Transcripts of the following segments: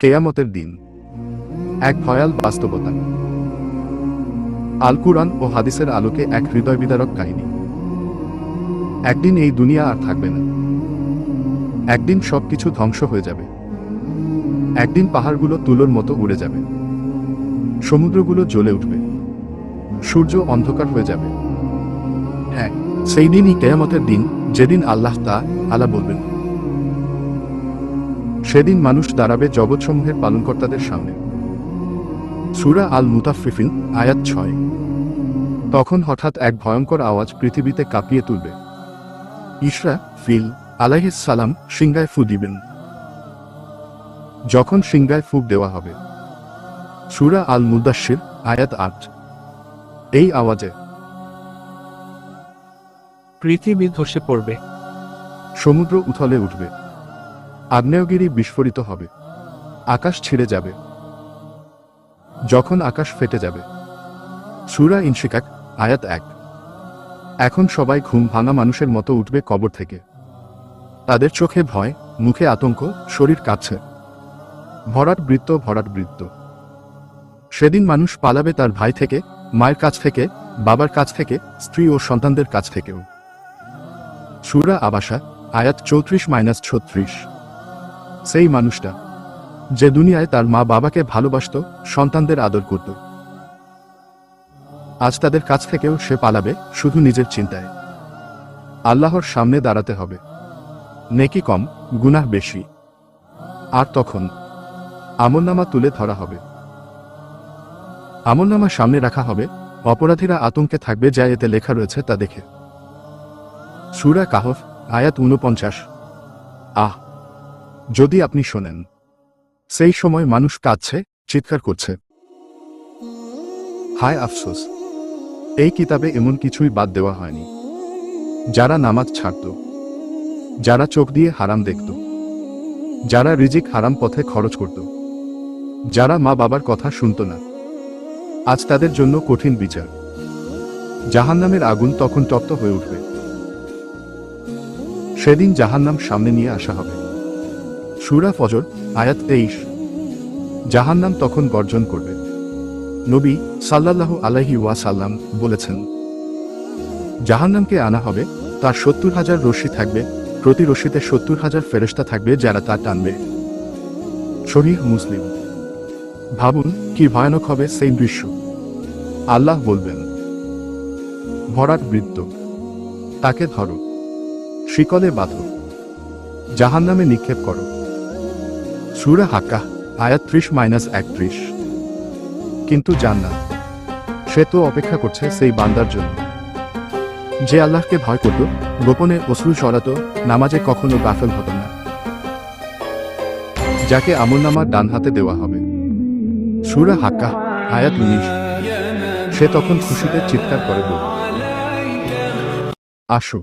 কেয়ামতের দিন এক ভয়াল বাস্তবতা। আল কুরআন ও হাদিসের আলোকে এক হৃদয়বিদারক কাহিনী। একদিন এই দুনিয়া আর থাকবে না। একদিন সবকিছু ধ্বংস হয়ে যাবে। একদিন পাহাড়গুলো তুলোর মতো উড়ে যাবে, সমুদ্রগুলো জ্বলে উঠবে, সূর্য অন্ধকার হয়ে যাবে। হ্যাঁ, সেই দিনই কেয়ামতের দিন, যেদিন আল্লাহ তাআলা বলবেন। সেদিন মানুষ দাঁড়াবে জগৎসমূহের পালনকর্তাদের সামনে। সূরা আল মুতাফফিফিন আয়াত 6। তখন হঠাৎ এক ভয়ঙ্কর আওয়াজ পৃথিবীতে কাঁপিয়ে তুলবে। ইসরাফিল আলাইহিস সালাম সিংহায় ফু দিবেন। যখন সিংহায় ফুঁক দেওয়া হবে, সূরা আল মুদাশ্শির আয়াত 8। এই আওয়াজে পৃথিবী ধসে পড়বে, সমুদ্র উথলে উঠবে, আগ্নেয়গিরি বিস্ফোরিত হবে, আকাশ ছিঁড়ে যাবে। যখন আকাশ ফেটে যাবে, সূরা ইনশিকাক আয়াত 1। এখন সবাই ঘুম ভাঙা মানুষের মতো উঠবে কবর থেকে। তাদের চোখে ভয়, মুখে আতঙ্ক, শরীর কাঁপছে। ভরাট বৃত্ত। সেদিন মানুষ পালাবে তার ভাই থেকে, মায়ের কাছ থেকে, বাবার কাছ থেকে, স্ত্রী ও সন্তানদের কাছ থেকেও। সূরা আবাসা আয়াত 34-36। সেই মানুষটা যে দুনিয়ায় তার মা বাবাকে ভালোবাসত, সন্তানদের আদর করত, আজ তাদের কাছ থেকেও সে পালাবে শুধু নিজের চিন্তায়। আল্লাহর সামনে দাঁড়াতে হবে। নেকি কম, গুনাহ বেশি। আর তখন আমলনামা তুলে ধরা হবে। আমলনামা সামনে রাখা হবে, অপরাধীরা আতঙ্কে থাকবে যা এতে লেখা রয়েছে তা দেখে। সূরা কাহফ আয়াত 49। যদি আপনি শোনেন, সেই সময় মানুষ কাঁদছে, চিৎকার করছে। হায় আফসোস, এই কিতাবে এমন কিছুই বাদ দেওয়া হয়নি। যারা নামাজ ছাড়ত, যারা চোখ দিয়ে হারাম দেখত, যারা রিজিক হারাম পথে খরচ করত, যারা মা বাবার কথা শুনত না, আজ তাদের জন্য কঠিন বিচার। জাহান্নামের আগুন তখন তপ্ত হয়ে উঠবে। সেদিন জাহান্নাম সামনে নিয়ে আসা হবে। সূরা ফজর আয়াত 23। জাহান্নাম তখন গর্জন করবে। নবী সাল্লাল্লাহু আলাইহি ওয়াসাল্লাম বলেছেন, জাহান্নামকে আনা হবে, তার 70,000 রশ্মি থাকবে, প্রতি রশ্মিতে 70,000 ফেরেশতা থাকবে যারা তা টানবে। সহিহ মুসলিম। ভাবুন কি ভয়ানক হবে সেই দৃশ্য। আল্লাহ বলবেন, ভরাট বৃত্ত, তাকে ধরো, শিকলে বাঁধো, জাহান্নামে নিক্ষেপ করো। সূরা হাক্কাহ আয়াত 30-31। কিন্তু জান্নাত, সে তো অপেক্ষা করছে সেই বান্দার জন্য যে আল্লাহকে ভয় করত, গোপনে অশ্রু সরাত, নামাজে কখনো গাফেল হতো না, যাকে আমলনামার ডান হাতে দেওয়া হবে। সূরা হাক্কাহ আয়াত 19। সে তখন খুশিতে চিৎকার করে বলবে, আসো,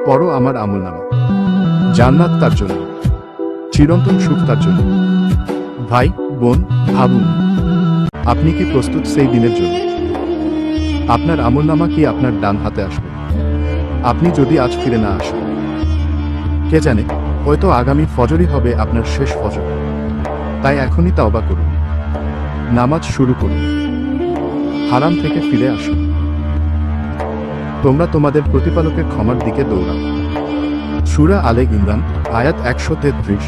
পড়ো আমার আমলনামা। জান্নাত তার জন্য, চিরন্তন সুখ তার জন্য। ভাই বোন, ভাবুন, আপনি কি প্রস্তুত সেই দিনের জন্য? আপনার আমলনামা কি আপনার ডান হাতে আসবে? আপনি যদি আজ ফিরে না আসেন, কে জানে, হয়তো আগামী ফজরই হবে আপনার শেষ ফজর। তাই এখনই তাওবা করুন, নামাজ শুরু করুন, হারাম থেকে ফিরে আসুন। তোমরা তোমাদের প্রতিপালকের ক্ষমার দিকে দৌড়াও। সূরা আলে ইমরান আয়াত 133।